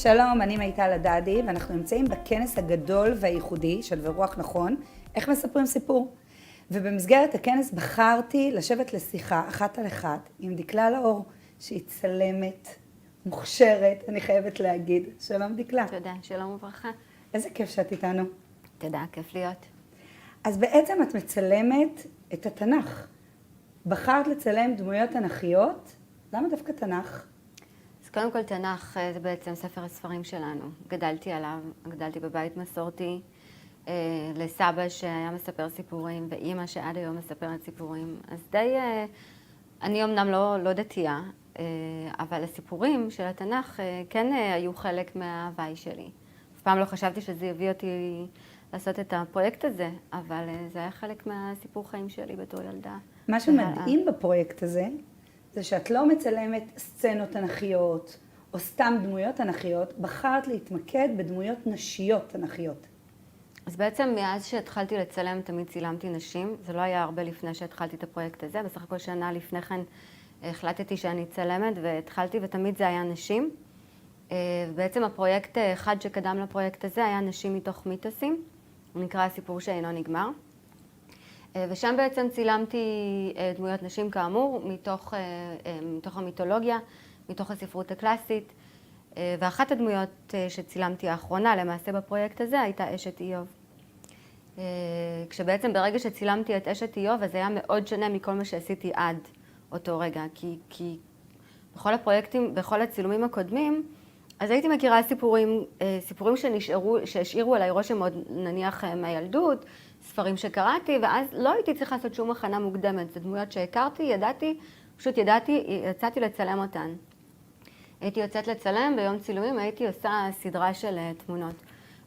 שלום, אני מיטל הדדי, ואנחנו נמצאים בכנס הגדול והייחודי של ורוח נכון, איך מספרים סיפור. ובמסגרת הכנס בחרתי לשבת לשיחה אחת על אחת עם דקלה לאור, שהיא צלמת, מוכשרת, אני חייבת להגיד. שלום דקלה. תודה, שלום וברכה. איזה כיף שאת איתנו. תודה, כיף להיות. אז בעצם את מצלמת את התנ"ך. בחרת לצלם דמויות תנ"כיות, למה דווקא תנ"ך? אז קודם כל תנ"ך זה בעצם ספר הספרים שלנו. גדלתי עליו, גדלתי בבית מסורתי, לסבא שהיה מספר סיפורים, ואימא שעד היום מספרת סיפורים. אז די, אני אמנם לא דתייה, אבל הסיפורים של התנ"ך כן היו חלק מההוואי שלי. אף פעם לא חשבתי שזה יביא אותי לעשות את הפרויקט הזה, אבל זה היה חלק מהסיפור חיים שלי בתור ילדה. מה שמדהים בפרויקט הזה, זה שאת לא מצלמת סצנות תנ"כיות, או סתם דמויות תנ"כיות, בחרת להתמקד בדמויות נשיות תנ"כיות. אז בעצם מאז שהתחלתי לצלם, תמיד צילמתי נשים. זה לא היה הרבה לפני שהתחלתי את הפרויקט הזה. בסך הכל שנה לפני כן החלטתי שאני צלמת, והתחלתי, ותמיד זה היה נשים. בעצם הפרויקט אחד שקדם לפרויקט הזה היה נשים מתוך מיתוסים. הוא נקרא הסיפור שאינו נגמר. ושם בעצם צילמתי דמויות נשים כאמור, מתוך המיתולוגיה, מתוך הספרות הקלאסית. ואחת הדמויות שצילמתי האחרונה, למעשה בפרויקט הזה, הייתה אשת איוב. כשבעצם ברגע שצילמתי את אשת איוב, אז זה היה מאוד שונה מכל מה שעשיתי עד אותו רגע. כי בכל הפרויקטים, בכל הצילומים הקודמים, אז הייתי מכירה סיפורים שהשאירו עליי רושם מאוד נניח מהילדות, ספרים שקראתי, ואז לא הייתי צריכה לעשות שום הכנה מוקדמת. זה דמויות שהכרתי, יצאתי לצלם אותן. הייתי יוצאת לצלם, ביום צילומים הייתי עושה סדרה של תמונות.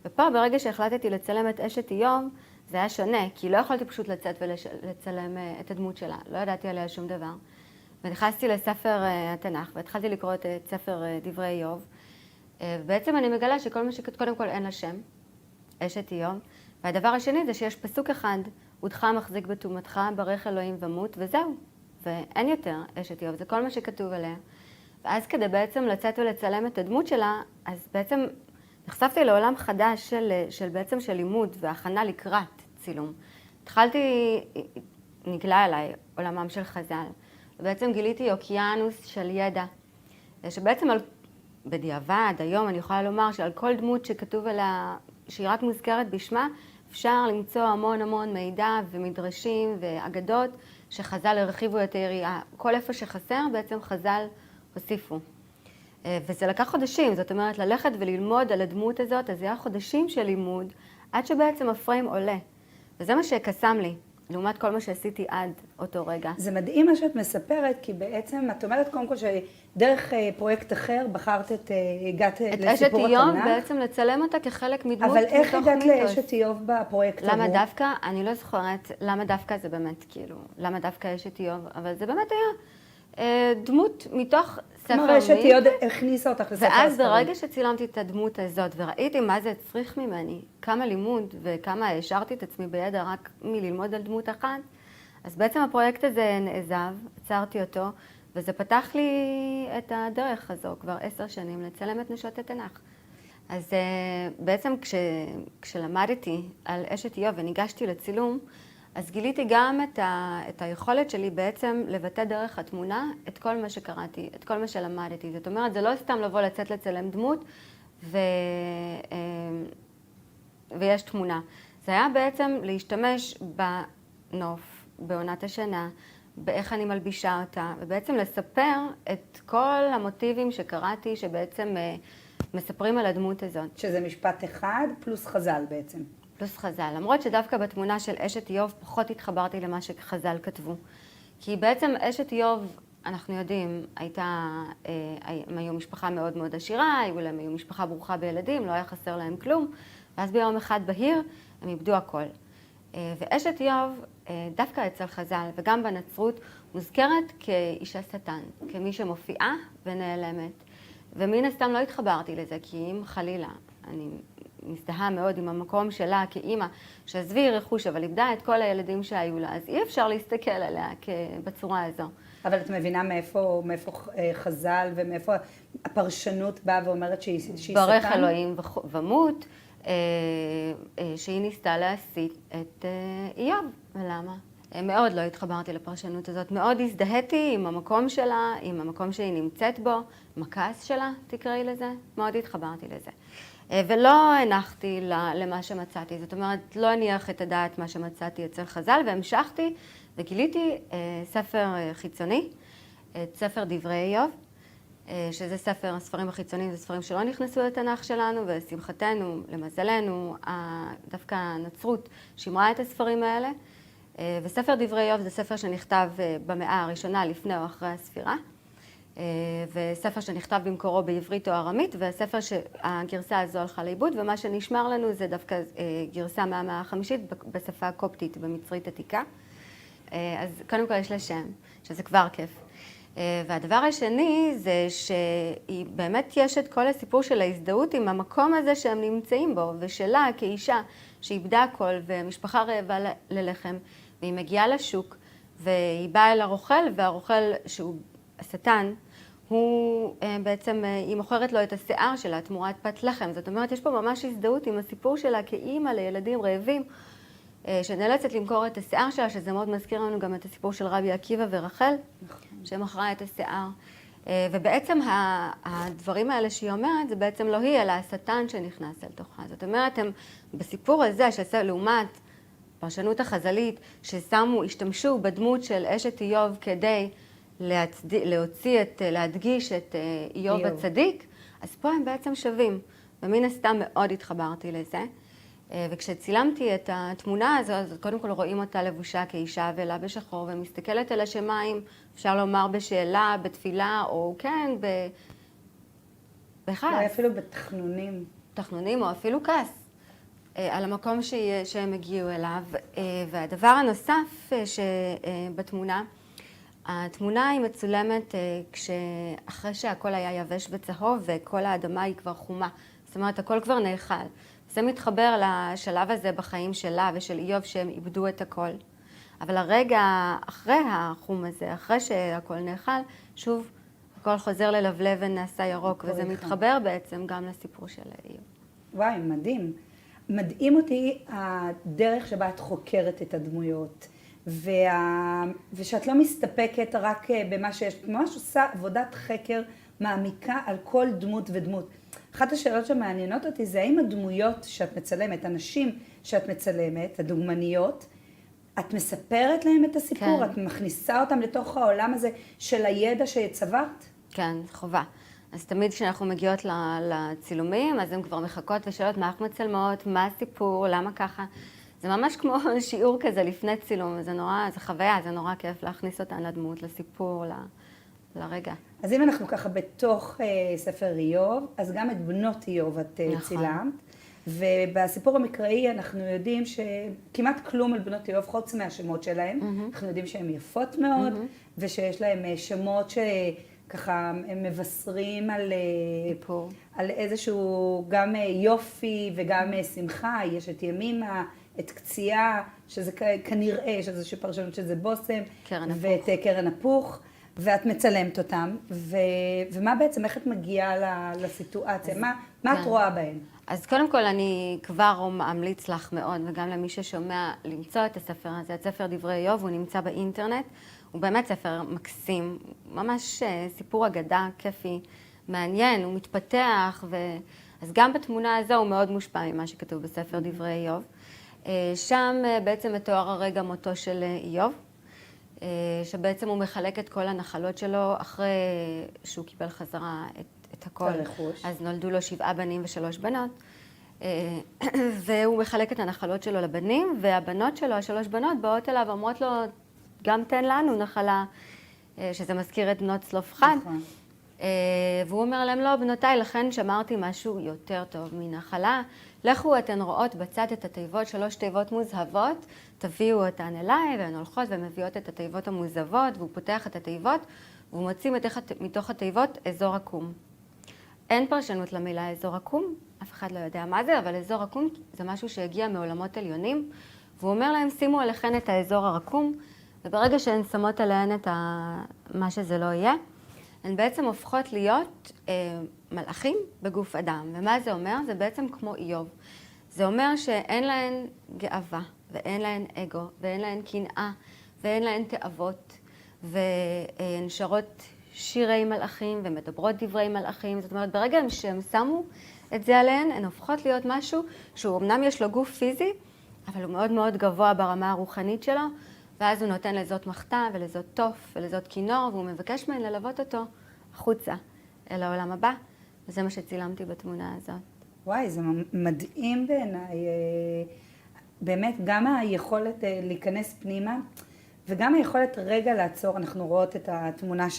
ופה ברגע שהחלטתי לצלם את אשת איוב, זה היה שונה, כי לא יכולתי פשוט לצאת ולצלם את הדמות שלה. לא ידעתי עליה שום דבר. ונכנסתי לספר התנ"ך, והתחלתי לקרוא את ספר דברי איוב. ובעצם אני מגלה שכל מה שקודם כל אין לה שם, אשת איוב. והדבר השני זה שיש פסוק אחד, עודך מחזיק בטומאתך, ברך אלוהים ומות, וזהו. ואין יותר אשת איוב, זה כל מה שכתוב עליה. ואז כדי בעצם לצאת ולצלם את הדמות שלה, אז בעצם נחשפתי לעולם חדש של לימוד והכנה לקראת צילום. נגלה אליי עולמם של חז"ל, ובעצם גיליתי אוקיינוס של ידע, שבעצם בדיעבד, היום אני יכולה לומר שעל כל דמות שכתוב עליה, שהיא רק מוזכרת בשמה, אפשר למצוא המון מידע ומדרשים ואגדות שחז"ל הרחיבו את היריעה. כל איפה שחסר בעצם חז"ל הוסיפו. וזה לקח חודשים, זאת אומרת ללכת וללמוד על הדמות הזאת, אז זה היה חודשים של לימוד, עד שבעצם הפריים עולה. וזה מה שקסם לי, לעומת כל מה שעשיתי עד אותו רגע. זה מדהים מה שאת מספרת, כי בעצם את אומרת קודם כל שדרך פרויקט אחר בחרת הגעת לסיפור התנ"ך. את אשת איוב בעצם לצלם אותה כחלק מדמות מתוך מיתוס. אבל איך הגעת לאשת איוב בפרויקט הזה? למה דווקא? אני לא זוכרת למה דווקא זה באמת כאילו, למה דווקא אשת איוב, אבל זה באמת היה דמות מתוך ספר כלומר, אשת איוב הכניסה אותך לספר הספרים. ואז ברגע שצילמתי את הדמות הזאת וראיתי מה זה צריך ממני, כמה לימוד וכמה השארתי את עצמי בידע רק מללמוד על דמות אחת, אז בעצם הפרויקט הזה נעזב, עצרתי אותו, וזה פתח לי את הדרך הזו כבר 10 שנים לצלם את נשות התנ"ך. אז בעצם כשלמדתי על אשת איוב וניגשתי לצילום, אז גיליתי גם את היכולת שלי בעצם לבטא דרך התמונה את כל מה שקראתי, את כל מה שלמדתי. זאת אומרת, זה לא סתם לבוא לצאת לצלם דמות ויש תמונה. זה היה בעצם להשתמש בנוף, בעונת השנה, באיך אני מלבישה אותה, ובעצם לספר את כל המוטיבים שקראתי שבעצם מספרים על הדמות הזאת. שזה משפט אחד פלוס חז"ל בעצם. פלוס חז"ל, למרות שדווקא בתמונה של אשת איוב פחות התחברתי למה שחז"ל כתבו. כי בעצם אשת איוב, אנחנו יודעים, הם היו משפחה מאוד עשירה, הם היו משפחה ברוכה בילדים, לא היה חסר להם כלום, ואז ביום אחד בהיר הם איבדו הכל. ואשת איוב, דווקא אצל חז"ל וגם בנצרות, מוזכרת כאישה שטן, כמי שמופיעה ונעלמת. ומן הסתם לא התחברתי לזה, כי אם חלילה, אני מזדהה מאוד עם המקום שלה כאימא, שעזבי רכוש, אבל איבדה את כל הילדים שהיו לה, אז אי אפשר להסתכל עליה בצורה הזו. אבל את מבינה מאיפה חז"ל ומאיפה הפרשנות באה ואומרת שהיא שטן? ברך אלוהים ומות, שהיא ניסתה להסית את איוב. ולמה? מאוד לא התחברתי לפרשנות הזאת, מאוד הזדהיתי עם המקום שלה, עם המקום שהיא נמצאת בו, עם הכעס שלה, תקראי לזה, מאוד התחברתי לזה. ולא הנחתי למה שמצאתי, זאת אומרת, לא הניח את הדעת מה שמצאתי אצל חז"ל, והמשכתי וגיליתי ספר חיצוני, את ספר דברי איוב, שזה ספר, הספרים החיצוניים זה ספרים שלא נכנסו לתנ"ך שלנו, ולשמחתנו, למזלנו, דווקא הנצרות שימרה את הספרים האלה, וספר דברי איוב זה ספר שנכתב במאה הראשונה לפני או אחרי הספירה, וספר שנכתב במקורו בעברית או ארמית, והספר שהגרסה הזו הלכה לאיבוד, ומה שנשמר לנו זה דווקא גרסה מהמאה החמישית בשפה הקופטית, במצרית עתיקה. אז קודם כל יש לה שם, שזה כבר כיף. והדבר השני זה שהיא באמת יש את כל הסיפור של ההזדהות עם המקום הזה שהם נמצאים בו, ושלה כאישה שאיבדה הכל ומשפחה רעבה ללחם, והיא מגיעה לשוק והיא באה אל הרוכל, והרוכל שהוא השטן, הוא בעצם, היא מוכרת לו את השיער שלה תמורת פת לחם. זאת אומרת, יש פה ממש הזדהות עם הסיפור שלה כאימא לילדים רעבים, שנאלצת למכור את השיער שלה, שזה מאוד מזכיר לנו גם את הסיפור של רבי עקיבא ורחל, שמכרה את השיער. ובעצם הדברים האלה שהיא אומרת, זה בעצם לא היא, אלא השטן שנכנס אל תוכה. זאת אומרת, הם בסיפור הזה, שעשה לעומת פרשנות החז"לית, השתמשו בדמות של אשת איוב כדי להדגיש את איוב הצדיק, אז פה הם בעצם שווים. ומן הסתם מאוד התחברתי לזה. וכשצילמתי את התמונה הזו, אז קודם כל רואים אותה לבושה כאישה אבלה בשחור, ומסתכלת על השמיים, אפשר לומר בשאלה, בתפילה, או כן, בכעס. אולי אפילו בתחנונים. תחנונים, או אפילו כעס, על המקום שהם הגיעו אליו. והדבר הנוסף שבתמונה, התמונה היא מצולמת אחרי שהכל היה יבש וצהוב, וכל האדמה היא כבר חומה. זאת אומרת, הכל כבר נאכל. זה מתחבר לשלב הזה בחיים שלה ושל איוב שהם איבדו את הכל. אבל הרגע אחרי החום הזה, אחרי שהכל נאכל, שוב הכל חוזר ללבלב ונעשה ירוק, וזה מתחבר בעצם גם לסיפור של איוב. וואי, מדהים. מדהים אותי הדרך שבה את חוקרת את הדמויות, ושאת לא מסתפקת רק במה שיש, ממש עושה עבודת חקר מעמיקה על כל דמות ודמות. אחת השאלות שמעניינות אותי זה האם הדמויות שאת מצלמת, הנשים שאת מצלמת, הדוגמניות, את מספרת להם את הסיפור? כן. את מכניסה אותם לתוך העולם הזה של הידע שצברת? כן, חובה. אז תמיד כשאנחנו מגיעות לצילומים, אז הן כבר מחכות ושאלות מה אנחנו מצלמות, מה הסיפור, למה ככה. זה ממש כמו שיעור כזה לפני צילום, זה חוויה, זה נורא כיף להכניס אותן לדמות, לסיפור, לרגע. אז אם אנחנו ככה בתוך ספר איוב, אז גם את בנות איוב את צילמת. ובסיפור המקראי אנחנו יודעים שכמעט כלום על בנות איוב חוץ מהשמות שלהם. אנחנו יודעים שהן יפות מאוד, ושיש להם שמות שככה הם מבשרים על איזשהו גם יופי וגם שמחה. יש את ימימה, את קציעה, שזה כנראה, שזה שפרשנות שזה בושם, ואת קרן הפוך. ואת מצלמת אותם, ומה בעצם, איך את מגיעה לסיטואציה? מה את רואה בהן? אז קודם כל אני כבר ממליץ לך מאוד, וגם למי ששומע למצוא את הספר הזה, את ספר דברי איוב, הוא נמצא באינטרנט, הוא באמת ספר מקסים, ממש סיפור אגדה, כיפי, מעניין, הוא מתפתח, אז גם בתמונה הזו הוא מאוד מושפע ממה שכתוב בספר דברי איוב. שם בעצם מתואר הרגע מותו של איוב, שבעצם הוא מחלק את כל הנחלות שלו אחרי שהוא קיבל חזרה את הכל. אז נולדו לו 7 בנים ו3 בנות, והוא מחלק את הנחלות שלו לבנים, והבנות שלו, 3 בנות, באות אליו ואומרות לו, גם תן לנו נחלה, שזה מזכיר את בנות צלופחד. והוא אומר להם, לא, בנותיי, לכן שמרתי משהו יותר טוב מנחלה. לכו אתן רואות בצד את התיבות, 3 תיבות מוזהבות, תביאו אותן אליי, והן הולכות ומביאות את התיבות המוזהבות, והוא פותח את התיבות, והוא מוציא מתוך התיבות אזור עקום. אין פרשנות למילה אזור עקום, אף אחד לא יודע מה זה, אבל אזור עקום זה משהו שהגיע מעולמות עליונים, והוא אומר להם, שימו עליכן את האזור הרקום, וברגע שהן שמות עליהן את מה שזה לא יהיה, הן בעצם הופכות להיות מלאכים בגוף אדם. ומה זה אומר? זה בעצם כמו איוב. זה אומר שאין להן גאווה, ואין להן אגו, ואין להן קנאה, ואין להן תאוות, והן שרות שירי מלאכים ומדברות דברי מלאכים. זאת אומרת, ברגע שהן שמו את זה עליהן, הן הופכות להיות משהו שהוא אמנם יש לו גוף פיזי, אבל הוא מאוד מאוד גבוה ברמה הרוחנית שלו, ואז הוא נותן לזאת מחתה ולזאת תוף ולזאת כינור, והוא מבקש מהן ללוות אותו החוצה אל העולם הבא. וזה מה שצילמתי בתמונה הזאת. וואי, זה מדהים בעיניי. באמת, גם היכולת להיכנס פנימה, וגם היכולת רגע לעצור, אנחנו רואות את התמונה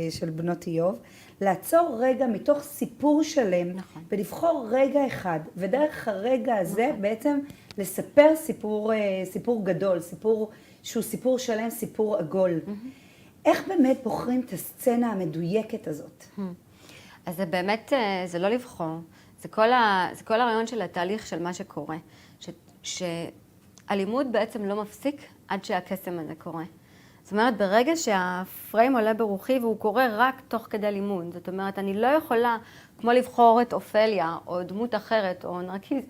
של בנות איוב, לעצור רגע מתוך סיפור שלם, נכון. ולבחור רגע אחד, ודרך הרגע הזה נכון. בעצם לספר סיפור גדול, סיפור שהוא סיפור שלם, סיפור עגול. איך באמת בוחרים את הסצנה המדויקת הזאת? אז זה באמת, זה לא לבחור, זה כל הרעיון של התהליך של מה שקורה, שהלימוד בעצם לא מפסיק עד שהקסם הזה קורה. זאת אומרת, ברגע שהפריים עולה ברוחי והוא קורה רק תוך כדי לימוד, זאת אומרת, אני לא יכולה, כמו לבחור את אופליה או דמות אחרת או נרקיס,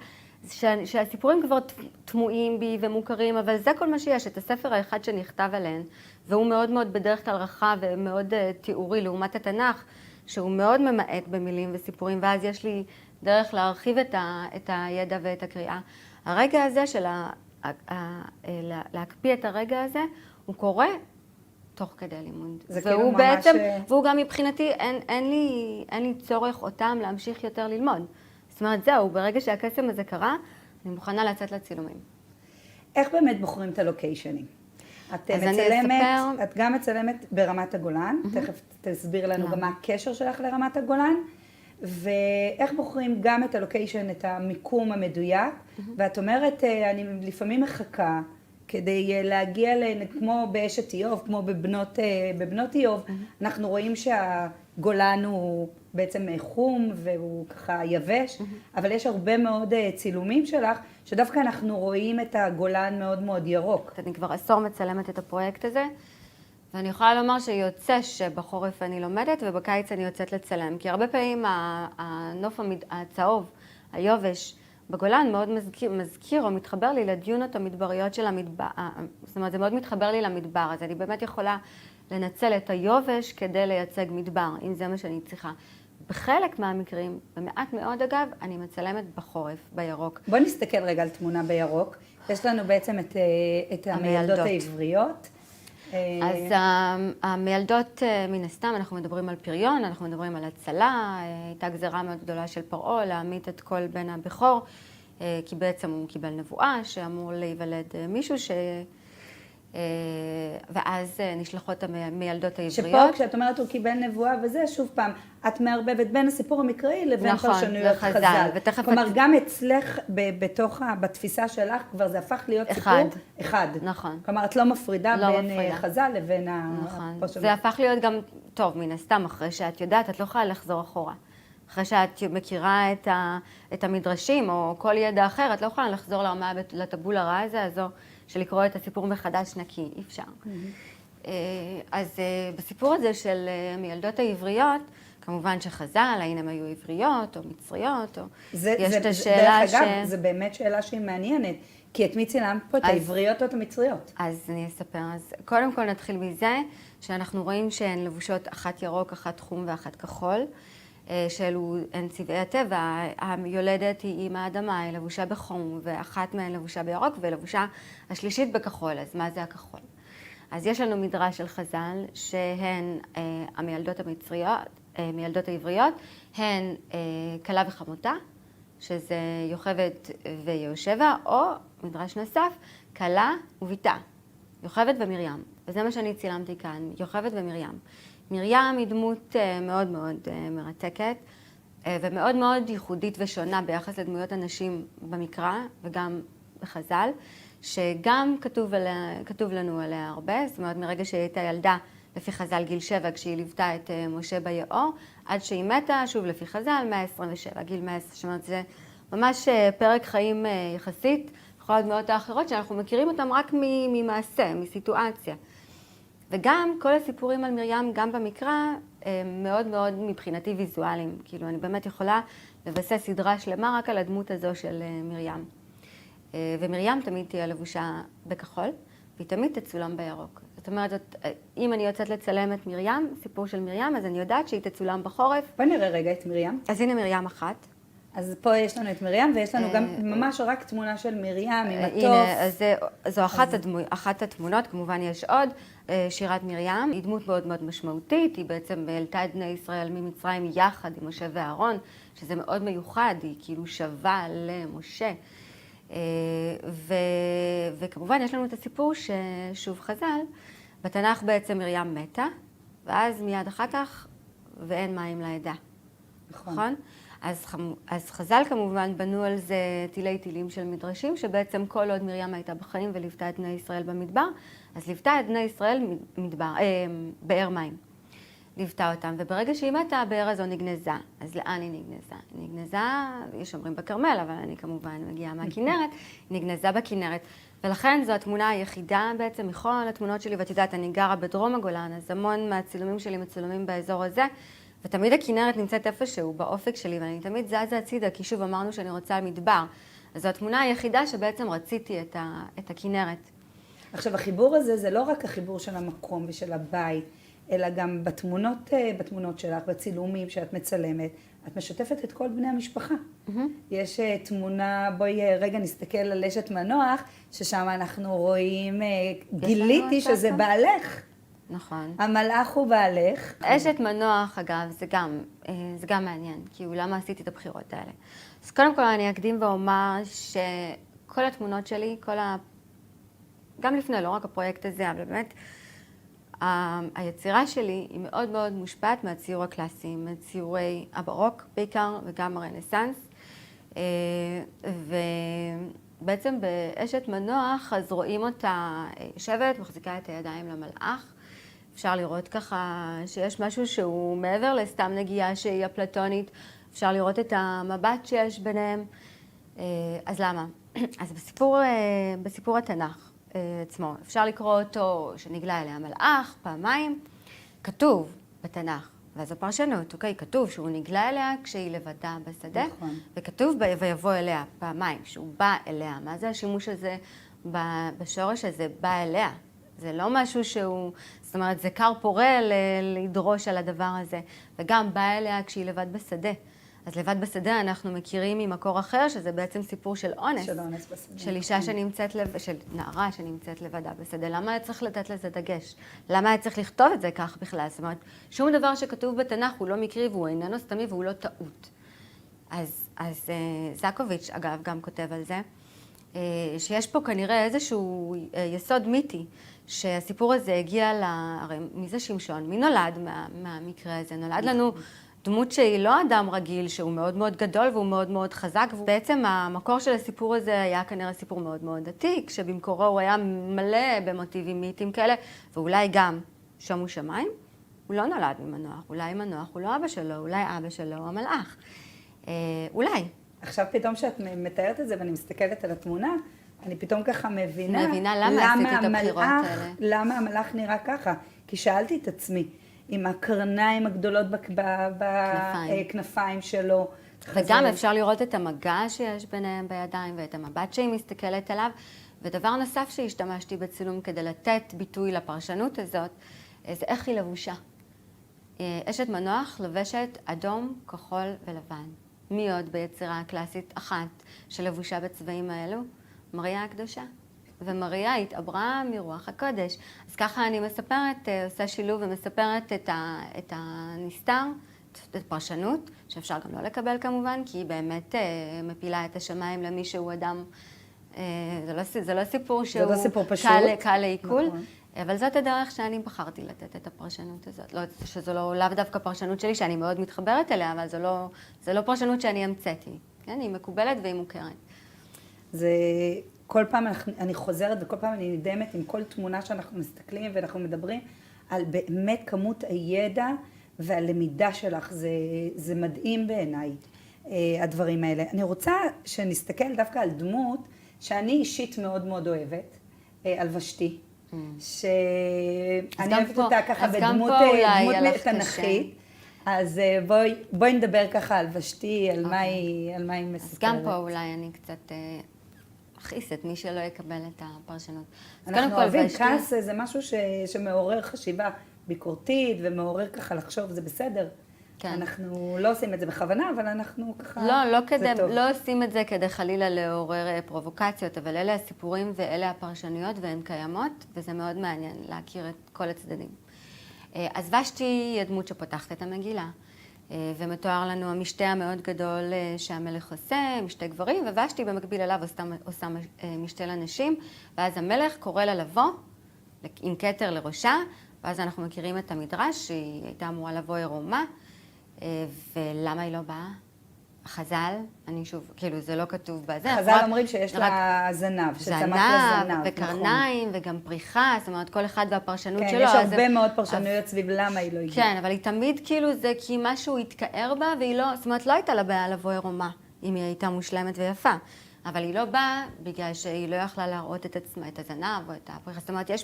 שהסיפורים כבר תמוהים בי ומוכרים, אבל זה כל מה שיש, את הספר האחד שנכתב עליהן, והוא מאוד מאוד בדרך כלל רחב ומאוד תיאורי לעומת התנ"ך, שהוא מאוד ממעט במילים וסיפורים, ואז יש לי דרך להרחיב את הידע ואת הקריאה. הרגע הזה של להקפיא את הרגע הזה, הוא קורה תוך כדי לימוד. זה כאילו ממש... והוא גם מבחינתי, אין לי צורך אותם להמשיך יותר ללמוד. זאת אומרת, זהו, ברגע שהקסם הזה קרה, אני מוכנה לצאת לצילומים. איך באמת בוחרים את הלוקיישנים? את מצלמת, את גם מצלמת ברמת הגולן, תכף תסביר לנו גם מה הקשר שלך לרמת הגולן, ואיך בוחרים גם את הלוקיישן, את המיקום המדויק, ואת אומרת, אני לפעמים מחכה כדי להגיע כמו באשת איוב, כמו בבנות איוב, אנחנו רואים שהגולן הוא בעצם חום והוא ככה יבש, אבל יש הרבה מאוד צילומים שלך, שדווקא אנחנו רואים את הגולן מאוד מאוד ירוק. אני כבר עשור מצלמת את הפרויקט הזה, ואני יכולה לומר שיוצא שבחורף אני לומדת ובקיץ אני יוצאת לצלם, כי הרבה פעמים הנוף הצהוב, היובש, בגולן מאוד מזכיר או מתחבר לי לדיונות המדבריות של המדבר, זאת אומרת, זה מאוד מתחבר לי למדבר, אז אני באמת יכולה לנצל את היובש כדי לייצג מדבר, אם זה מה שאני צריכה. בחלק מהמקרים, במעט מאוד אגב, אני מצלמת בחורף, בירוק. בוא נסתכל רגע על תמונה בירוק. יש לנו בעצם את המילדות העבריות. אז המילדות, מן הסתם, אנחנו מדברים על פריון, אנחנו מדברים על הצלה, הייתה גזרה מאוד גדולה של פרעה להמית את כל בן הבכור, כי בעצם הוא קיבל נבואה שאמור להיוולד מישהו ואז נשלחות המילדות העבריות. שפה כשאת אומרת הוא קיבל נבואה וזה, שוב פעם, את מערבבת בין הסיפור המקראי לבין פרשנויות חז"ל. כלומר, גם אצלך בתפיסה שלך כבר זה הפך להיות סיפור אחד. נכון. כלומר, את לא מפרידה בין חז"ל לבין הפרשנויות. זה הפך להיות גם טוב, מן הסתם, אחרי שאת יודעת, את לא יכולה לחזור אחורה. אחרי שאת מכירה את המדרשים או כל ידע אחר, את לא יכולה לחזור לטבול הרע הזה, הזו של לקרוא את הסיפור מחדש נקי, אי אפשר. אז בסיפור הזה של המילדות העבריות, כמובן שחז"ל, האם הם היו עבריות או מצריות, או יש את השאלה דרך אגב, זה באמת שאלה שהיא מעניינת, כי את מי צילמת פה, את העבריות או את המצריות? אז אני אספר. אז קודם כל נתחיל מזה, שאנחנו רואים שהן לבושות אחת ירוק, אחת חום ואחת כחול. שאלו הן צבעי הטבע, היולדת היא עם האדמה, היא לבושה בחום, ואחת מהן לבושה בירוק, ולבושה השלישית בכחול. אז מה זה הכחול? אז יש לנו מדרש של חז"ל, שהן המילדות המצריות, מילדות העבריות, הן כלה וחמותה, שזה יוכבד ויהושבע, או מדרש נוסף, כלה וביתה, יוכבד ומרים. וזה מה שאני צילמתי כאן, יוכבד ומרים. מרים היא דמות מאוד מאוד מרתקת ומאוד מאוד ייחודית ושונה ביחס לדמויות הנשים במקרא וגם בחז"ל, שגם כתוב לנו עליה הרבה, זאת אומרת מרגע שהיא הייתה ילדה לפי חז"ל גיל 7 כשהיא ליוותה את משה ביאור, עד שהיא מתה, שוב לפי חז"ל, 127, גיל 120, זאת אומרת זה ממש פרק חיים יחסית, יכולה להיות דמויות האחרות שאנחנו מכירים אותן רק ממעשה, מסיטואציה. וגם כל הסיפורים על מרים, גם במקרא, מאוד מאוד מבחינתי ויזואליים. כאילו, אני באמת יכולה לבסס סדרה שלמה רק על הדמות הזו של מרים. ומרים תמיד תהיה לבושה בכחול, והיא תמיד תצולם בירוק. זאת אומרת, אם אני יוצאת לצלם את מרים, סיפור של מרים, אז אני יודעת שהיא תצולם בחורף. בוא נראה רגע את מרים. אז הנה מרים אחת. אז פה יש לנו את מרים, ויש לנו גם ממש רק תמונה של מרים עם עטוף. הנה, אז זו אחת התמונות, כמובן יש עוד. שירת מרים, היא דמות מאוד מאוד משמעותית, היא בעצם העלתה את בני ישראל ממצרים יחד עם משה ואהרון, שזה מאוד מיוחד, היא כאילו שווה למשה. וכמובן יש לנו את הסיפור ששוב חז"ל, בתנ"ך בעצם מרים מתה, ואז מיד אחר כך, ואין מים לעדה. נכון? אז חז"ל כמובן בנו על זה תילי תילים של מדרשים, שבעצם כל עוד מרים הייתה בחיים וליוותה את בני ישראל במדבר, אז ליוותה את בני ישראל באר מים. ליוותה אותם, וברגע שהיא מתה, הבאר הזו נגנזה. אז לאן היא נגנזה? היא נגנזה, יש אומרים בכרמל, אבל אני כמובן מגיעה מהכינרת, היא נגנזה בכינרת. ולכן זו התמונה היחידה בעצם מכל התמונות שלי, ואת יודעת, אני גרה בדרום הגולן, אז המון מהצילומים שלי מצולמים באזור הזה, ותמיד הכינרת נמצאת איפשהו באופק שלי, ואני תמיד זזה הצידה, כי שוב אמרנו שאני רוצה מדבר. אז זו התמונה היחידה שבעצם רציתי את הכינרת. עכשיו, החיבור הזה זה לא רק החיבור של המקום ושל הבית, אלא גם בתמונות שלך, בצילומים שאת מצלמת, את משתפת את כל בני המשפחה. יש תמונה, בואי רגע נסתכל על אשת מנוח, ששם אנחנו רואים, גיליתי שזה בעלך. נכון. המלאך הוא בעלך. אשת מנוח, אגב, זה גם מעניין, כי למה עשיתי את הבחירות האלה. אז קודם כל אני אקדים ואומר שכל התמונות שלי, גם לפני, לא רק הפרויקט הזה, אבל באמת, היצירה שלי היא מאוד מאוד מושפעת מהציור הקלאסי, מציורי הברוק בעיקר, וגם הרנסנס. ובעצם באשת מנוח, אז רואים אותה יושבת, מחזיקה את הידיים למלאך. אפשר לראות ככה שיש משהו שהוא מעבר לסתם נגיעה שהיא אפלטונית. אפשר לראות את המבט שיש ביניהם. אז למה? אז בסיפור התנ"ך עצמו, אפשר לקרוא אותו שנגלה אליה מלאך פעמיים, כתוב בתנ"ך, ואז הפרשנות, אוקיי, כתוב שהוא נגלה אליה כשהיא לבדה בשדה, נכון. וכתוב ויבוא אליה פעמיים, שהוא בא אליה. מה זה השימוש הזה בשורש הזה, בא אליה? זה לא משהו שהוא, זאת אומרת, זה קר פורה לדרוש על הדבר הזה, וגם בא אליה כשהיא לבד בשדה. אז לבד בשדה אנחנו מכירים ממקור אחר, שזה בעצם סיפור של אונס. של אונס בשדה. של אישה של נערה שנמצאת לבדה בשדה. למה היה צריך לתת לזה דגש? למה היה צריך לכתוב את זה כך בכלל? זאת אומרת, שום דבר שכתוב בתנ"ך הוא לא מקרי והוא איננו סתמי והוא לא טעות. אז זקוביץ', אגב, גם כותב על זה, שיש פה כנראה איזשהו יסוד מיתי, שהסיפור הזה הגיע הרי מי זה שמשון? מי נולד מהמקרה הזה? נולד לנו דמות שהיא לא אדם רגיל, שהוא מאוד מאוד גדול והוא מאוד מאוד חזק. ובעצם המקור של הסיפור הזה היה כנראה סיפור מאוד מאוד עתיק, שבמקורו הוא היה מלא במוטיבים מיתיים כאלה, ואולי גם שומו שמיים. הוא לא נולד ממנוח, אולי מנוח הוא לא אבא שלו, אולי אבא שלו הוא המלאך. אולי. עכשיו פתאום שאת מתארת את זה ואני מסתכלת על התמונה, אני פתאום ככה מבינה למה עשיתי את הבחירות האלה. למה המלאך נראה ככה. כי שאלתי את עצמי, עם הקרניים הגדולות בכנפיים שלו. וגם אפשר לראות את המגע שיש ביניהם בידיים ואת המבט שהיא מסתכלת עליו. ודבר נוסף שהשתמשתי בצילום כדי לתת ביטוי לפרשנות הזאת, זה איך היא לבושה. אשת מנוח לובשת אדום, כחול ולבן. מי עוד ביצירה הקלאסית אחת שלבושה בצבעים האלו? מריה הקדושה. ומריה התעברה מרוח הקודש. אז ככה אני מספרת, עושה שילוב ומספרת את הנסתר, את הפרשנות, שאפשר גם לא לקבל כמובן, כי היא באמת מפילה את השמיים למי שהוא אדם. זה לא סיפור שהוא קל לעיכול, אבל זאת הדרך שאני בחרתי לתת את הפרשנות הזאת. שזו לאו דווקא פרשנות שלי, שאני מאוד מתחברת אליה, אבל זו לא פרשנות שאני המצאתי. כן? היא מקובלת והיא מוכרת. זה כל פעם אני חוזרת וכל פעם אני נדהמת עם כל תמונה שאנחנו מסתכלים ואנחנו מדברים על באמת כמות הידע והלמידה שלך. זה מדהים בעיניי, הדברים האלה. אני רוצה שנסתכל דווקא על דמות שאני אישית מאוד מאוד אוהבת, הלבשתי, שאני אוהבת אותה ככה בדמות תנכית. אז בואי נדבר ככה על ושתי, על מה היא מספרת. אז גם פה אולי אני קצת אכעיס את מי שלא יקבל את הפרשנות. אנחנו אוהבים, כעס זה משהו שמעורר חשיבה ביקורתית ומעורר ככה לחשוב, זה בסדר. אנחנו לא עושים את זה בכוונה, אבל אנחנו ככה, זה טוב. לא עושים את זה כדי חלילה לעורר פרובוקציות, אבל אלה הסיפורים ואלה הפרשנויות והן קיימות, וזה מאוד מעניין להכיר את כל הצדדים. אז ושתי היא הדמות שפותחת את המגילה, ומתואר לנו המשתה המאוד גדול שהמלך עושה, משתה גברים, וושתי במקביל אליו עושה משתה לנשים, ואז המלך קורא לה לבוא עם כתר לראשה, ואז אנחנו מכירים את המדרש, שהיא הייתה אמורה לבוא עירומה, ולמה היא לא באה? החז"ל, אני שוב, כאילו זה לא כתוב בזה. חז"ל אומרים שיש לה זנב, שצמח לה זנב. וקרניים וגם פריחה, זאת אומרת כל אחד והפרשנות שלו. כן, יש הרבה מאוד פרשנויות סביב למה היא לא הגיעה. כן, אבל היא תמיד כאילו זה כי משהו התקער בה, והיא לא, זאת אומרת לא הייתה לה בעיה לבוא עירומה, אם היא הייתה מושלמת ויפה. אבל היא לא באה בגלל שהיא לא יכלה להראות את עצמה, את הזנב או את הפריחה. זאת אומרת, יש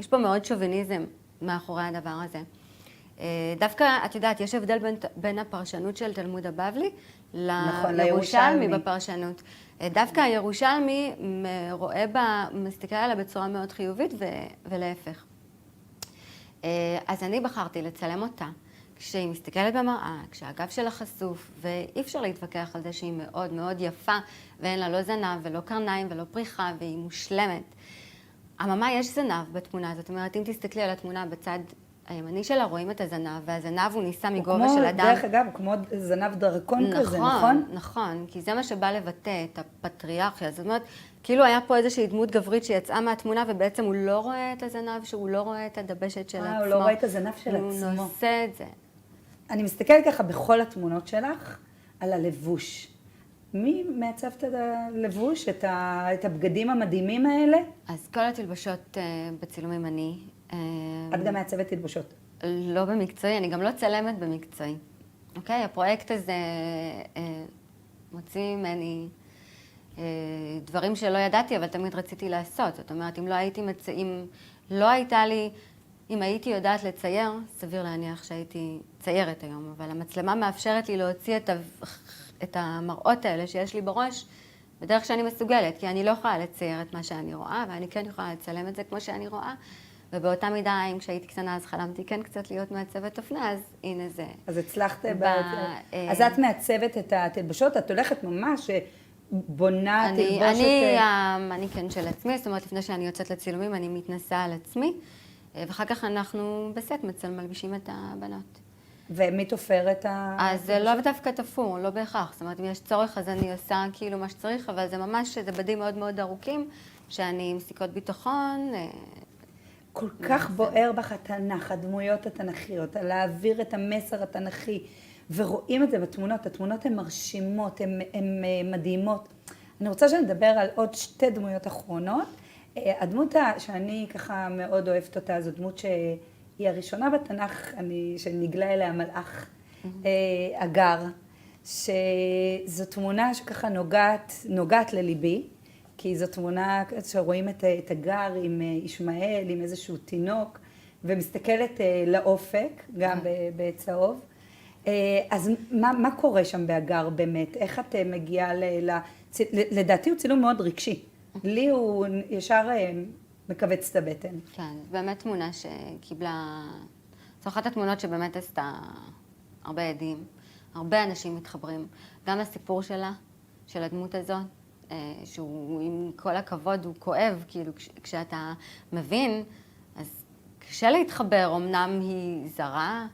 פה מאוד שוביניזם מאחורי הדבר הזה. דווקא, את יודעת, יש הבדל בין הפרשנות של תלמוד הבבלי לירושלמי בפרשנות. דווקא הירושלמי מסתכל עליה בצורה מאוד חיובית ולהפך. אז אני בחרתי לצלם אותה כשהיא מסתכלת במראה, כשהגב שלה חשוף, ואי אפשר להתווכח על זה שהיא מאוד מאוד יפה, ואין לה לא זנב ולא קרניים ולא פריחה, והיא מושלמת. אממה, יש זנב בתמונה הזאת, זאת אומרת, אם תסתכלי על התמונה בצד הימני שלה, רואים את הזנב, והזנב הוא ניסה מגובה של אדם. דרך אגב, הוא כמו זנב דרקון כזה, נכון? נכון, כי זה מה שבא לבטא את הפטריארכיה. זאת אומרת, כאילו היה פה איזושהי דמות גברית שיצאה מהתמונה, ובעצם הוא לא רואה את הזנב, שהוא לא רואה את הדבשת של עצמו. הוא לא רואה את הזנב של עצמו. הוא נושא את זה. אני מסתכלת ככה בכל התמונות שלך, על הלבוש. מי מעצב את הלבוש, את הבגדים המדהימים האלה? אז כל התלבשות בצילומים אני. את גם מעצבת תלבושות. לא במקצועי, אני גם לא צלמת במקצועי. אוקיי? הפרויקט הזה מוציא ממני דברים שלא ידעתי, אבל תמיד רציתי לעשות. זאת אומרת, אם הייתי יודעת לצייר, סביר להניח שהייתי ציירת היום, אבל המצלמה מאפשרת לי להוציא את המראות האלה שיש לי בראש בדרך שאני מסוגלת, כי אני לא יכולה לצייר את מה שאני רואה, ואני כן יכולה לצלם את זה כמו שאני רואה, ובאותה מידה, אם כשהייתי קטנה, אז חלמתי כן קצת להיות מעצבת אופנה, אז הנה זה. אז הצלחת אז את מעצבת את התלבשות, את הולכת ממש בונה תלבושת. אני כן של עצמי, זאת אומרת, לפני שאני יוצאת לצילומים, אני מתנסה על עצמי, ואחר כך אנחנו בסט מלבישים את הבנות. ומי תופר את אז זה לא דווקא תפור, לא בהכרח. זאת אומרת, אם יש צורך, אז אני עושה כאילו מה שצריך, אבל זה ממש, זה בדים מאוד מאוד ארוכים, שאני עם סיכות ביטחון. כל כך בוער בך התנ"ך, הדמויות התנ"כיות, להעביר את המסר התנ"כי, ורואים את זה בתמונות. התמונות הן מרשימות, הן מדהימות. אני רוצה שנדבר על עוד שתי דמויות אחרונות. הדמות שאני ככה מאוד אוהבת אותה, זו דמות היא הראשונה בתנ"ך, שנגלה אליה מלאך, אגר, שזו תמונה שככה נוגעת לליבי, כי זו תמונה שרואים את אגר עם ישמעאל, עם איזשהו תינוק, ומסתכלת לאופק, גם בצהוב. אז מה קורה שם באגר באמת? איך את מגיעה לדעתי הוא צילום מאוד רגשי. לי הוא ישר מקבץ את הבטן. כן, באמת תמונה שקיבלה, זו אחת התמונות שבאמת עשתה הרבה עדים, הרבה אנשים מתחברים. גם הסיפור שלה, של הדמות הזאת, שהוא עם כל הכבוד הוא כואב, כאילו כשאתה מבין, אז קשה להתחבר, אמנם היא זרה,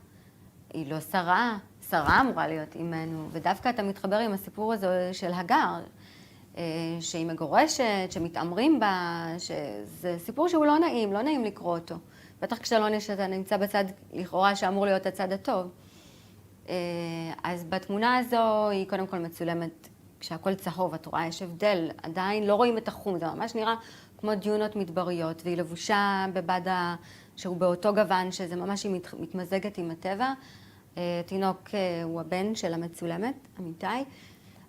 היא לא שרה, שרה אמורה להיות אימנו, ודווקא אתה מתחבר עם הסיפור הזה של הגר, שהיא מגורשת, שמתאמרים בה, שזה סיפור שהוא לא נעים לקרוא אותו. בטח כשאתה נמצא בצד לכאורה שאמור להיות הצד הטוב. אז בתמונה הזו היא קודם כל מצולמת, כשהכל צהוב, את רואה, יש הבדל, עדיין לא רואים את החום, זה ממש נראה כמו דיונות מדבריות, והיא לבושה בבד שהוא באותו גוון, שזה ממש היא מתמזגת עם הטבע. תינוק הוא הבן של המצולמת, אמיתי.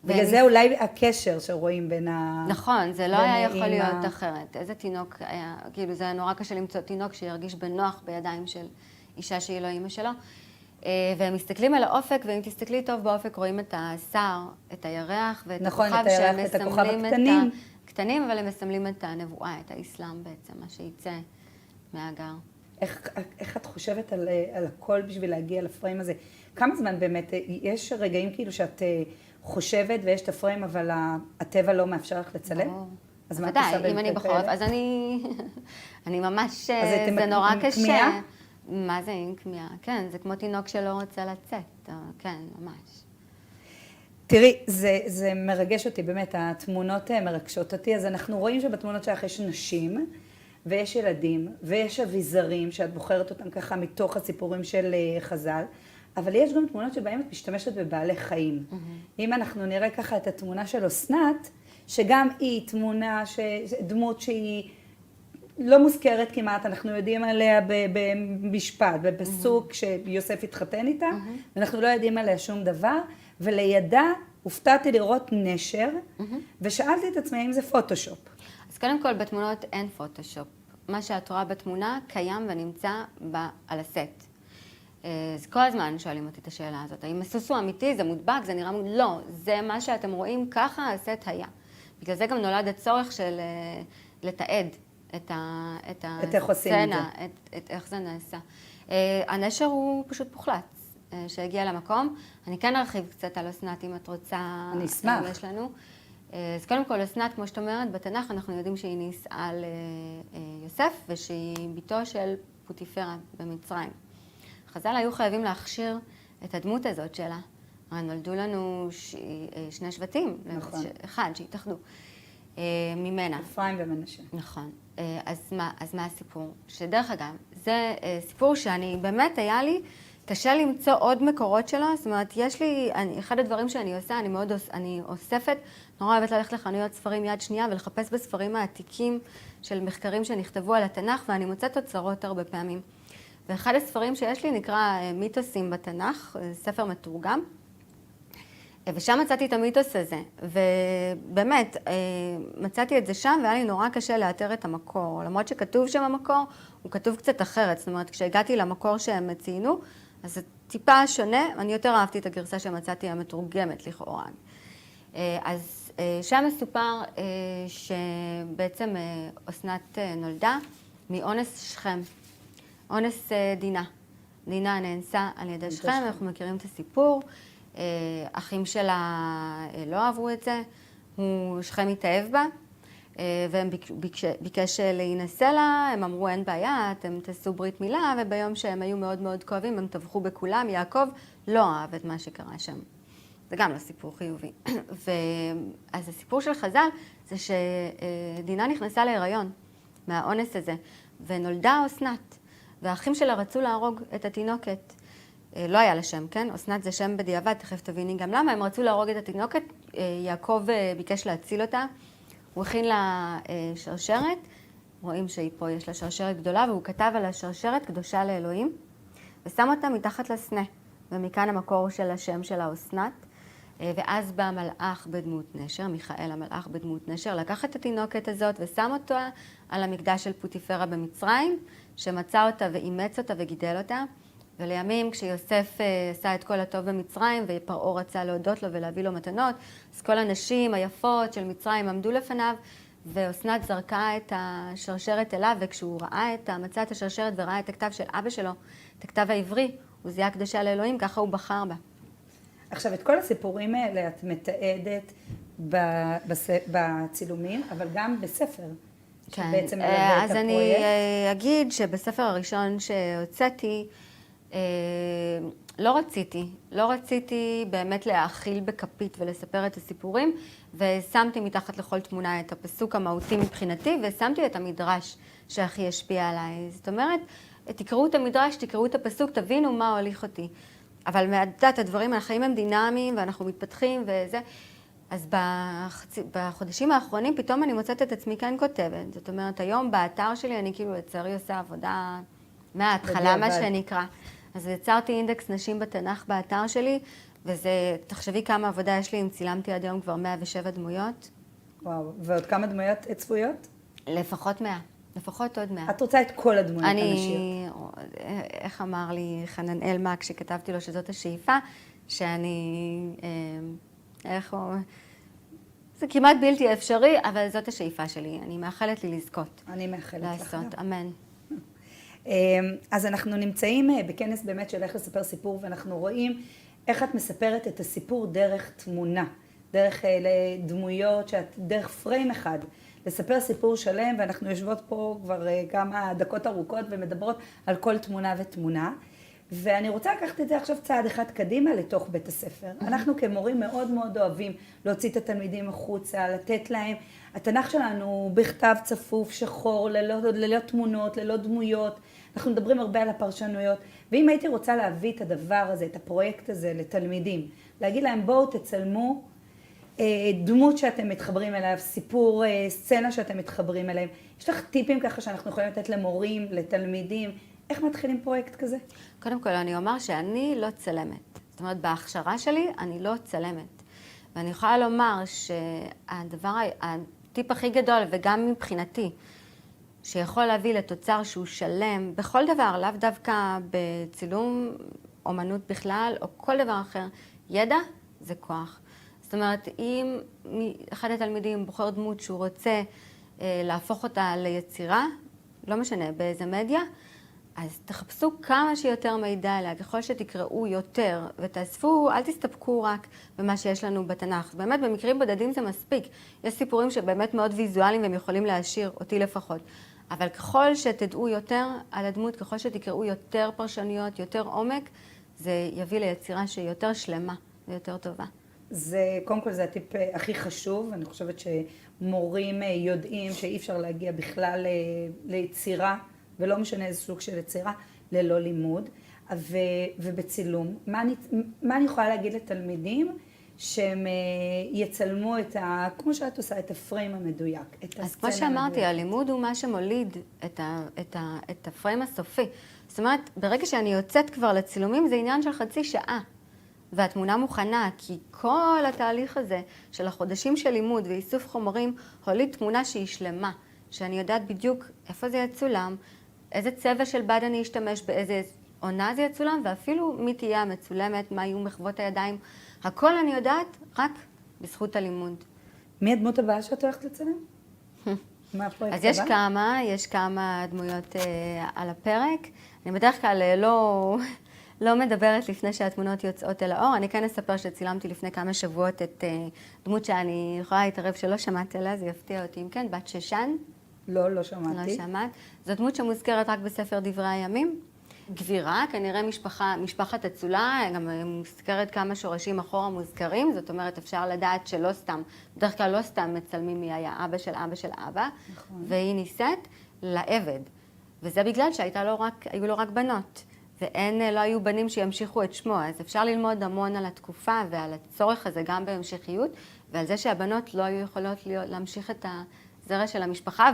בגלל זה אולי הקשר שרואים בין נכון, זה לא היה יכול בין להיות אחרת. איזה תינוק היה, כאילו זה היה נורא קשה למצוא תינוק שירגיש בנוח בידיים של אישה שהיא לא אימא שלו. והם מסתכלים על האופק, ואם תסתכלי טוב באופק רואים את השר, את הירח ואת נכון, הכוכב, את הירח ואת הכוכב הקטנים. הקטנים, אבל הם מסמלים את הנבואה, את האסלאם בעצם, מה שיצא מהגר. איך את חושבת על הכל בשביל להגיע לפריים הזה? כמה זמן באמת, יש רגעים כאילו שאת חושבת ויש את הפריים, אבל הטבע לא מאפשר לך לצלם? ברור. אז מה את עושה ודאי, אם אני בחורף, אז אני ממש, זה נורא קשה. כמיהה? מה זה עם כמיהה? כן, זה כמו תינוק שלא רוצה לצאת, כן, ממש. תראי, זה מרגש אותי, באמת, התמונות מרגשות אותי, אז אנחנו רואים שבתמונות שלך יש נשים, ויש ילדים, ויש אביזרים, שאת בוחרת אותם ככה מתוך הסיפורים של חז"ל, אבל יש גם תמונות שבהן את משתמשת בבעלי חיים. אם אנחנו נראה ככה את התמונה של אסנת, שגם היא תמונה, דמות שהיא לא מוזכרת כמעט, אנחנו יודעים עליה במשפט, בפסוק שיוסף התחתן איתה, ואנחנו לא יודעים עליה שום דבר, ולידה הופתעתי לראות נשר, ושאלתי את עצמי אם זה פוטושופ. אז קודם כל, בתמונות אין פוטושופ. מה שאת רואה בתמונה קיים ונמצא על הסט. אז כל הזמן שואלים אותי את השאלה הזאת, האם הסוס הוא אמיתי, זה מודבק, זה נראה מודבק? לא, זה מה שאתם רואים, ככה הסט היה. בגלל זה גם נולד הצורך של לתעד את הסצנה, את איך זה נעשה. הנשר הוא פשוט מוחלץ, שהגיע למקום. אני כן ארחיב קצת על אסנת אם את רוצה. אני אשמח. יש לנו. אז קודם כל, אסנת, כמו שאת אומרת, בתנ"ך אנחנו יודעים שהיא נישאה ליוסף, ושהיא בתו של פוטיפרה במצרים. חז"ל היו חייבים להכשיר את הדמות הזאת שלה. הרי נולדו לנו שני שבטים, נכון. אחד שהתאחדו ממנה. אפרים ומנשה. נכון. אז מה הסיפור? שדרך אגב, זה סיפור שאני באמת היה לי קשה למצוא עוד מקורות שלו, זאת אומרת, יש לי, אחד הדברים שאני עושה, אני אוספת, נורא אוהבת ללכת לחנויות ספרים יד שנייה ולחפש בספרים העתיקים של מחקרים שנכתבו על התנ"ך, ואני מוצאת תוצרות הרבה פעמים. ואחד הספרים שיש לי נקרא מיתוסים בתנ"ך, ספר מתורגם, ושם מצאתי את המיתוס הזה, ובאמת, מצאתי את זה שם, והיה לי נורא קשה לאתר את המקור. למרות שכתוב שם המקור, הוא כתוב קצת אחרת. זאת אומרת, כשהגעתי למקור שהם ציינו, אז זה טיפה שונה, אני יותר אהבתי את הגרסה שמצאתי המתורגמת לכאורה. אז שם מסופר שבעצם אסנת נולדה מאונס שכם, אונס דינה. דינה נאנסה על ידי שכם, אנחנו מכירים את הסיפור. אחים שלה לא אהבו את זה, שכם התאהב בה, והם ביקש להינשא לה, הם אמרו אין בעיה, אתם תעשו ברית מילה, וביום שהם היו מאוד מאוד כואבים, הם טבחו בכולם, יעקב לא אהב את מה שקרה שם. זה גם לא סיפור חיובי. אז הסיפור של חז"ל זה שדינה נכנסה להיריון מהאונס הזה, ונולדה אסנת, והאחים שלה רצו להרוג את התינוקת. לא היה לה שם, כן? אסנת זה שם בדיעבד, תכף תביני גם למה. הם רצו להרוג את התינוקת, יעקב ביקש להציל אותה. הוא הכין לה שרשרת, רואים שהיא פה, יש לה שרשרת גדולה, והוא כתב על השרשרת קדושה לאלוהים, ושם אותה מתחת לסנה, ומכאן המקור של השם שלה אסנת. ואז בא מלאך בדמות נשר, מיכאל המלאך בדמות נשר, לקח את התינוקת הזאת ושם אותה על המקדש של פוטיפרה במצרים, שמצא אותה ואימץ אותה וגידל אותה. ולימים כשיוסף עשה את כל הטוב במצרים ופרעה רצה להודות לו ולהביא לו מתנות, אז כל הנשים היפות של מצרים עמדו לפניו, ואסנת זרקה את השרשרת אליו, וכשהוא מצא את השרשרת וראה את הכתב של אבא שלו, את הכתב העברי, הוא זיהה קדושה לאלוהים, ככה הוא בחר בה. עכשיו, את כל הסיפורים האלה את מתעדת בצילומים, אבל גם בספר. כן, בעצם מלווה את אז אני הפרויקט. אגיד שבספר הראשון שהוצאתי, לא רציתי באמת להאכיל בכפית ולספר את הסיפורים, ושמתי מתחת לכל תמונה את הפסוק המהותי מבחינתי, ושמתי את המדרש שהכי השפיע עליי. זאת אומרת, תקראו את המדרש, תקראו את הפסוק, תבינו מה הוליך אותי. אבל מעדת הדברים, החיים הם דינמיים ואנחנו מתפתחים וזה. אז בחודשים האחרונים פתאום אני מוצאת את עצמי כאן כותבת. זאת אומרת, היום באתר שלי אני כאילו לצערי עושה עבודה מההתחלה, מה שנקרא. אז יצרתי אינדקס נשים בתנ"ך באתר שלי, וזה, תחשבי כמה עבודה יש לי אם צילמתי עד היום כבר 107 דמויות. וואו, ועוד כמה דמויות צפויות? לפחות 100, לפחות עוד 100. את רוצה את כל הדמויות הנשיות. איך אמר לי חננאל מק, כשכתבתי לו שזאת השאיפה, שאני, זה כמעט בלתי אפשרי, אבל זאת השאיפה שלי. אני מאחלת לי לזכות. אני מאחלת לך. לעשות, אמן. אז אנחנו נמצאים בכנס באמת של איך לספר סיפור, ואנחנו רואים איך את מספרת את הסיפור דרך תמונה, דרך דמויות, דרך פריים אחד, לספר סיפור שלם, ואנחנו יושבות פה כבר כמה דקות ארוכות ומדברות על כל תמונה ותמונה. ואני רוצה לקחת את זה עכשיו צעד אחד קדימה לתוך בית הספר. אנחנו כמורים מאוד מאוד אוהבים להוציא את התלמידים החוצה, לתת להם. התנ"ך שלנו בכתב צפוף, שחור, ללא תמונות, ללא דמויות. אנחנו מדברים הרבה על הפרשנויות. ואם הייתי רוצה להביא את הדבר הזה, את הפרויקט הזה לתלמידים, להגיד להם בואו תצלמו דמות שאתם מתחברים אליו, סיפור, סצנה שאתם מתחברים אליהם. יש לך טיפים ככה שאנחנו יכולים לתת למורים, לתלמידים, איך מתחילים פרויקט כזה? קודם כל, אני אומר שאני לא צלמת. זאת אומרת, בהכשרה שלי אני לא צלמת. ואני יכולה לומר שהדבר, הטיפ הכי גדול, וגם מבחינתי, שיכול להביא לתוצר שהוא שלם, בכל דבר, לאו דווקא בצילום, אומנות בכלל, או כל דבר אחר, ידע זה כוח. זאת אומרת, אם אחד התלמידים בוחר דמות שהוא רוצה להפוך אותה ליצירה, לא משנה באיזה מדיה, אז תחפשו כמה שיותר מידע עליה, ככל שתקראו יותר ותאספו, אל תסתפקו רק במה שיש לנו בתנ"ך. באמת, במקרים בודדים זה מספיק. יש סיפורים שבאמת מאוד ויזואליים והם יכולים להעשיר, אותי לפחות. אבל ככל שתדעו יותר על הדמות, ככל שתקראו יותר פרשנויות, יותר עומק, זה יביא ליצירה שהיא יותר שלמה ויותר טובה. זה, קודם כל זה הטיפ הכי חשוב. אני חושבת שמורים יודעים שאי אפשר להגיע בכלל ליצירה, ולא משנה איזה סוג של יצירה, ללא לימוד. ובצילום, מה אני יכולה להגיד לתלמידים שהם יצלמו את כמו שאת עושה, את הפריים המדויק, את הסצנה המדויק. אז כמו שאמרתי, הלימוד הוא מה שמוליד את הפריים הסופי. זאת אומרת, ברגע שאני יוצאת כבר לצילומים, זה עניין של חצי שעה. והתמונה מוכנה, כי כל התהליך הזה של החודשים של לימוד ואיסוף חומרים, הוליד תמונה שהיא שלמה, שאני יודעת בדיוק איפה זה יצולם, איזה צבע של בד אני אשתמש, באיזה עונה זה יצולם, ואפילו מי תהיה המצולמת, מה יהיו מחוות הידיים. הכל אני יודעת רק בזכות הלימוד. מי הדמות הבאה שאת הולכת לצלם? מה הפרויקט הבא? אז יש כמה דמויות על הפרק. אני בדרך כלל לא מדברת לפני שהתמונות יוצאות אל האור. אני כן אספר שצילמתי לפני כמה שבועות את דמות שאני יכולה להתערב שלא שמעת עליה, זה יפתיע אותי אם כן, בת שושן. לא שמעתי. לא שמעת. זו דמות שמוזכרת רק בספר דברי הימים. גבירה, כנראה משפחת אצולה, גם מוזכרת כמה שורשים אחורה מוזכרים, זאת אומרת אפשר לדעת שלא סתם, בדרך כלל לא סתם מצלמים מי היה אבא של אבא של אבא, נכון. והיא נישאת לעבד. וזה בגלל היו לו רק בנות, לא היו בנים שימשיכו את שמו, אז אפשר ללמוד המון על התקופה ועל הצורך הזה גם בהמשכיות, ועל זה שהבנות לא היו יכולות להמשיך את הזרע של המשפחה,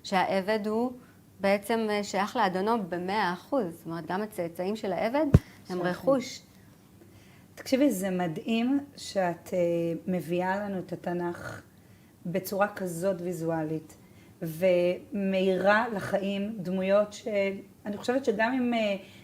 ושהעבד הוא בעצם שייך לאדונו ב100%. זאת אומרת, גם הצאצאים של העבד הם רכוש. תקשיבי, זה מדהים שאת מביאה לנו את התנ"ך בצורה כזאת ויזואלית, ומאירה לחיים דמויות שאני חושבת שגם אם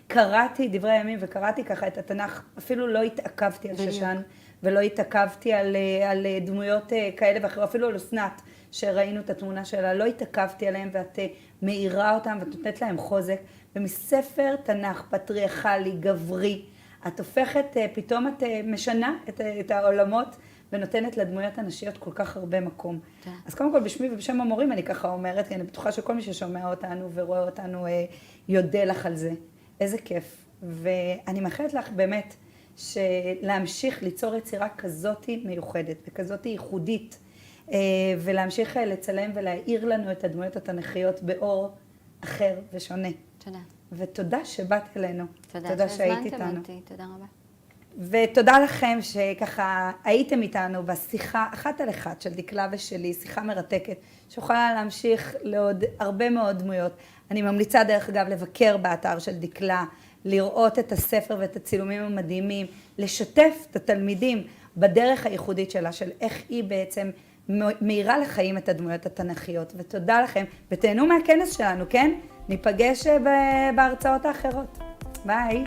קראתי דברי הימים וקראתי ככה את התנ"ך, אפילו לא התעכבתי על שושן, ולא התעכבתי על דמויות כאלה ואחרות, אפילו על אסנת, שראינו את התמונה שלה, לא התעכבתי עליהם, ואת מאירה אותם ואת נותנת להם חוזק. ומספר תנ"ך פטריארכלי, גברי, את הופכת, פתאום את משנה את העולמות, ונותנת לדמויות הנשיות כל כך הרבה מקום. אז קודם כל בשמי ובשם המורים אני ככה אומרת, כי אני בטוחה שכל מי ששומע אותנו ורואה אותנו יודע לך על זה. איזה כיף. ואני מאחלת לך באמת להמשיך ליצור יצירה כזאת מיוחדת וכזאת ייחודית, ולהמשיך לצלם ולהאיר לנו את הדמויות התנ"כיות באור אחר ושונה. תודה. ותודה שבאת אלינו. תודה שהיית איתנו. תודה רבה. ותודה לכם שככה הייתם איתנו בשיחה אחת על אחד של דקלה ושלי, שיחה מרתקת, שיכולה להמשיך לעוד הרבה מאוד דמויות. אני ממליצה דרך אגב לבקר באתר של דקלה, לראות את הספר ואת הצילומים המדהימים, לשתף את התלמידים בדרך הייחודית שלה, של איך היא בעצם מאירה לחיים את הדמויות התנ"כיות. ותודה לכם, ותהנו מהכנס שלנו, כן? ניפגש בהרצאות האחרות. ביי.